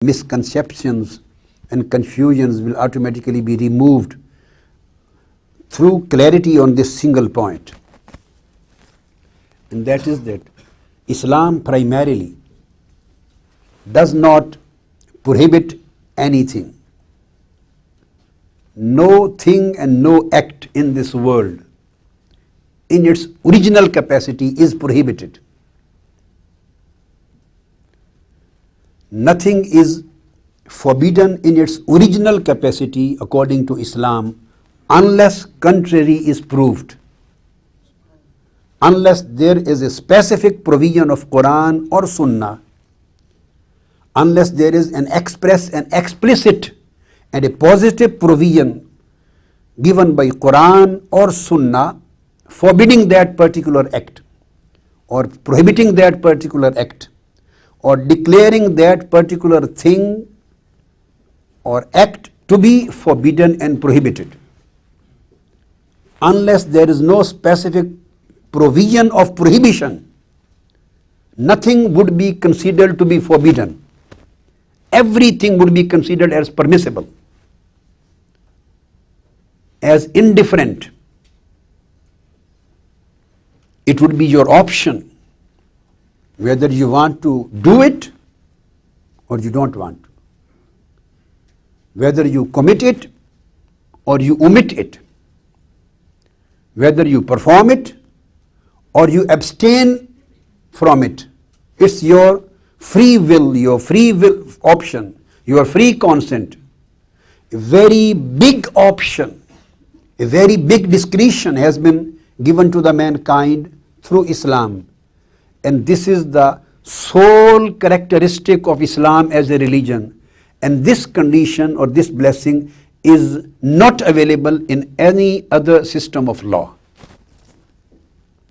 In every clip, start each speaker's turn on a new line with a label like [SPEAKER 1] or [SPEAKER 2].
[SPEAKER 1] misconceptions and confusions will automatically be removed through clarity on this single point. And that is that Islam primarily does not prohibit anything. No thing and no act in this world in its original capacity is prohibited. Nothing is forbidden in its original capacity according to Islam unless contrary is proved. Unless there is a specific provision of Qur'an or Sunnah, unless there is an express and explicit and a positive provision given by Qur'an or Sunnah forbidding that particular act or prohibiting that particular act or declaring that particular thing or act to be forbidden and prohibited. Unless there is no specific provision of prohibition, nothing would be considered to be forbidden. Everything would be considered as permissible, as indifferent. It would be your option whether you want to do it or you don't want to, whether you commit it or you omit it, whether you perform it or you abstain from it. It's your free will option, your free consent. A very big option, a very big discretion has been given to the mankind through Islam. And this is the sole characteristic of Islam as a religion. And this condition or this blessing is not available in any other system of law.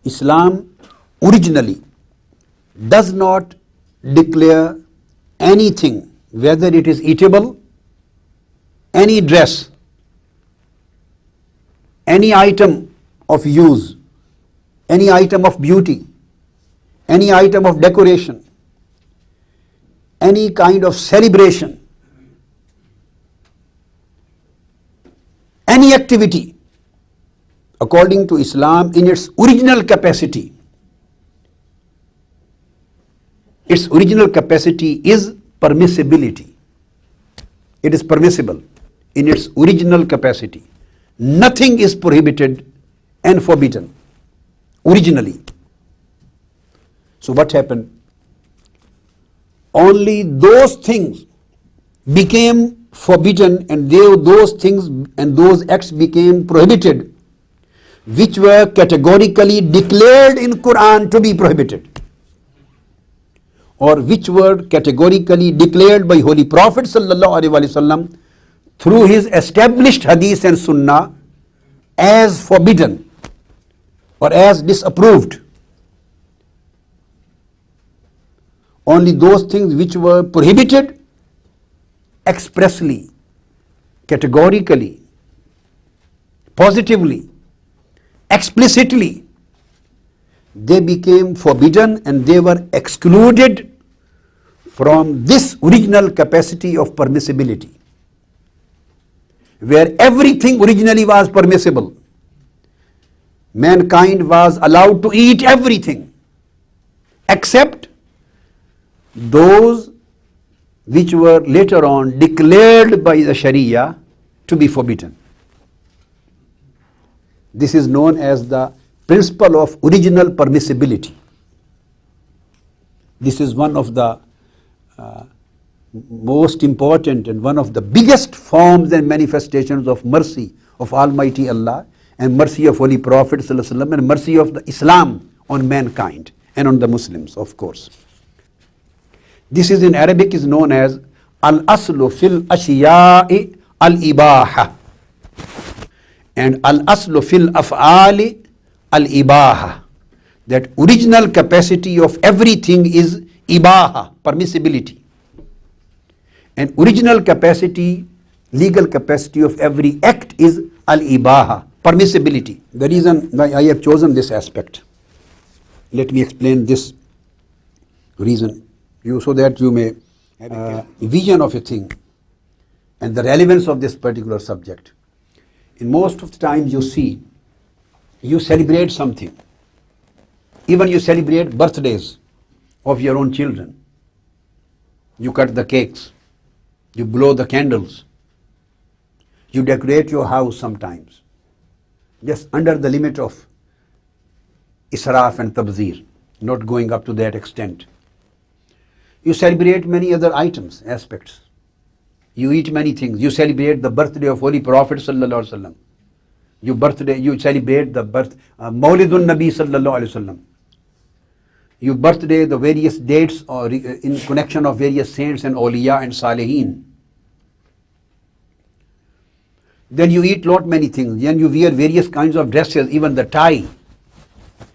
[SPEAKER 1] Islam originally does not declare anything, whether it is eatable, any dress, any item of use, any item of beauty, any item of decoration, any kind of celebration, any activity according to Islam in its original capacity. Its original capacity is permissibility. It is permissible in its original capacity. Nothing is prohibited and forbidden originally. So what happened? Only those things became forbidden and those things and those acts became prohibited which were categorically declared in Qur'an to be prohibited, or which were categorically declared by Holy Prophet sallallahu alaihi wasallam through his established hadith and sunnah as forbidden or as disapproved. Only those things which were prohibited expressly, categorically, positively, explicitly, they became forbidden and they were excluded from this original capacity of permissibility, where everything originally was permissible. Mankind was allowed to eat everything except those which were later on declared by the Sharia to be forbidden. This is known as the principle of original permissibility. This is one of the most important and one of the biggest forms and manifestations of mercy of Almighty Allah and mercy of Holy Prophet ﷺ and mercy of the Islam on mankind and on the Muslims, of course. This is in Arabic is known as al-aslu fil ashiya'i al-ibaha and al-aslu fil af'ali al-ibaha. That original capacity of everything is ibaha, permissibility. And original capacity, legal capacity of every act is al-ibaha, permissibility. The reason why I have chosen this aspect, let me explain this reason so that you may vision of a thing and the relevance of this particular subject. In most of the time you see, you celebrate something. Even you celebrate birthdays of your own children. You cut the cakes, you blow the candles, you decorate your house sometimes, just under the limit of israf and tabzir, not going up to that extent. You celebrate many other items, aspects. You eat many things. You celebrate the birthday of Holy Prophet sallallahu alaihi wasallam. You celebrate the birth, Mawlidun Nabi sallallahu alaihi wasallam. You birthday, the various dates or in connection of various saints and awliya and salihin. Then you eat lot many things. Then you wear various kinds of dresses, even the tie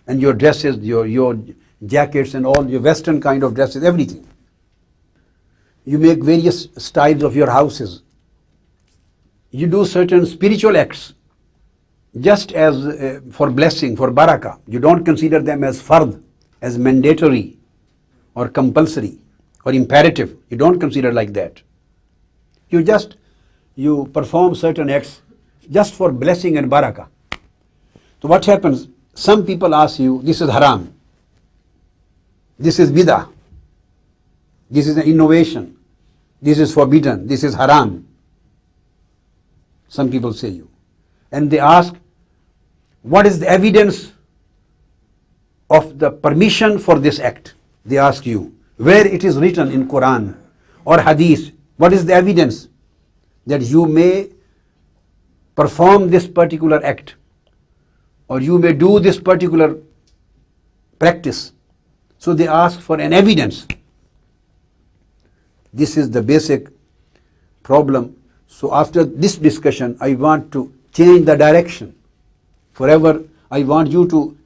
[SPEAKER 1] and your dresses, your jackets and all your western kind of dresses, everything. You make various styles of your houses. You do certain spiritual acts just as for blessing, for barakah. You don't consider them as fard, as mandatory or compulsory or imperative. You don't consider like that. You perform certain acts just for blessing and barakah. So what happens? Some people ask you, this is haram, this is bid'ah, this is an innovation, this is forbidden, this is haram. Some people say you. And they ask, what is the evidence of the permission for this act? They ask you, where it is written in Qur'an or Hadith, what is the evidence that you may perform this particular act or you may do this particular practice? So they ask for an evidence. This is the basic problem. So after this discussion, I want to change the direction. Forever, I want you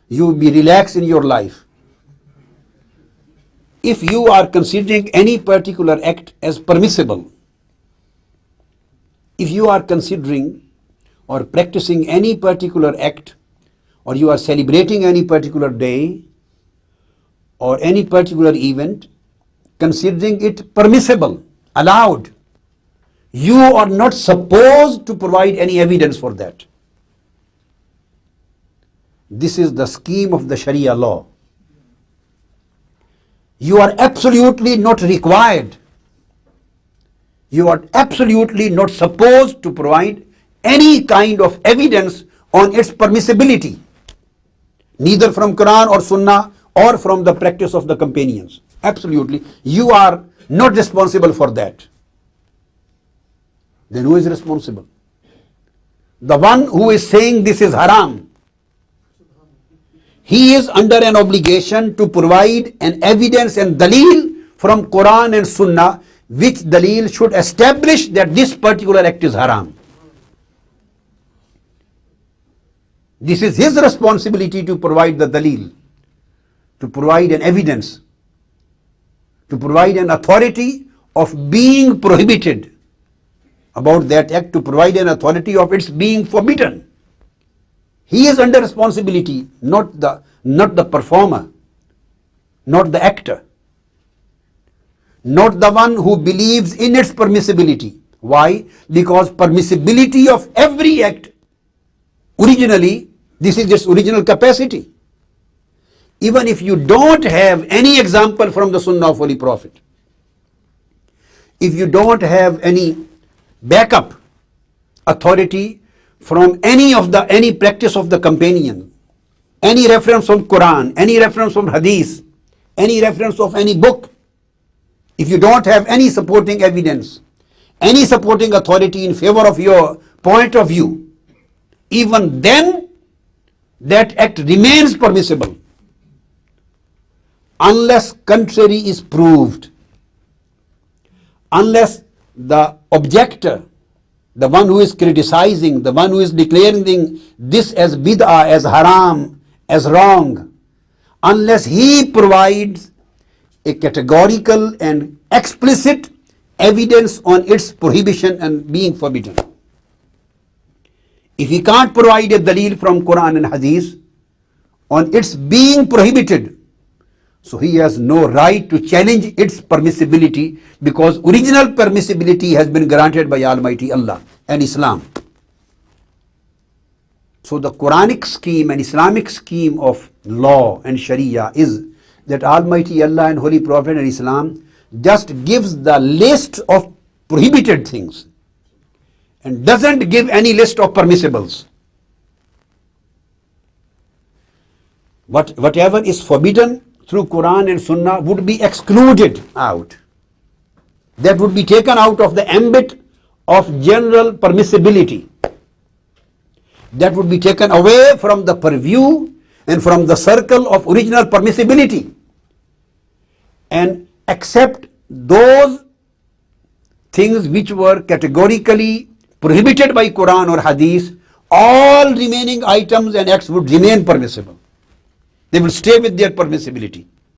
[SPEAKER 1] be relaxed in your life. If you are considering any particular act as permissible, if you are considering or practicing any particular act, or you are celebrating any particular day or any particular event, considering it permissible, allowed, you are not supposed to provide any evidence for that. This is the scheme of the Sharia law. You are absolutely not required. You are absolutely not supposed to provide any kind of evidence on its permissibility, neither from Qur'an or Sunnah or from the practice of the companions. Absolutely. You are not responsible for that. Then who is responsible? The one who is saying this is haram. He is under an obligation to provide an evidence and dalil from Qur'an and Sunnah, which dalil should establish that this particular act is haram. This is his responsibility to provide the dalil, to provide an evidence, to provide an authority of being prohibited about that act, to provide an authority of its being forbidden. He is under responsibility, not the performer, not the actor, not the one who believes in its permissibility. Why? Because permissibility of every act, originally, this is its original capacity. Even if you don't have any example from the Sunnah of Holy Prophet, if you don't have any backup authority from any practice of the companion, any reference from Quran, any reference from Hadith, any reference of any book, if you don't have any supporting evidence, any supporting authority in favor of your point of view, even then that act remains permissible unless contrary is proved, unless the objector, the one who is criticizing, the one who is declaring this as bid'ah, as haram, as wrong, unless he provides a categorical and explicit evidence on its prohibition and being forbidden. If he can't provide a dalil from Quran and Hadith on its being prohibited, So he has no right to challenge its permissibility, because original permissibility has been granted by Almighty Allah and Islam. So the Qur'anic scheme and Islamic scheme of law and Sharia is that Almighty Allah and Holy Prophet and Islam just gives the list of prohibited things and doesn't give any list of permissibles. Whatever is forbidden through Quran and Sunnah would be excluded out. That would be taken out of the ambit of general permissibility. That would be taken away from the purview and from the circle of original permissibility, and accept those things which were categorically prohibited by Quran or Hadith. All remaining items and acts would remain permissible. They will stay with their permissibility.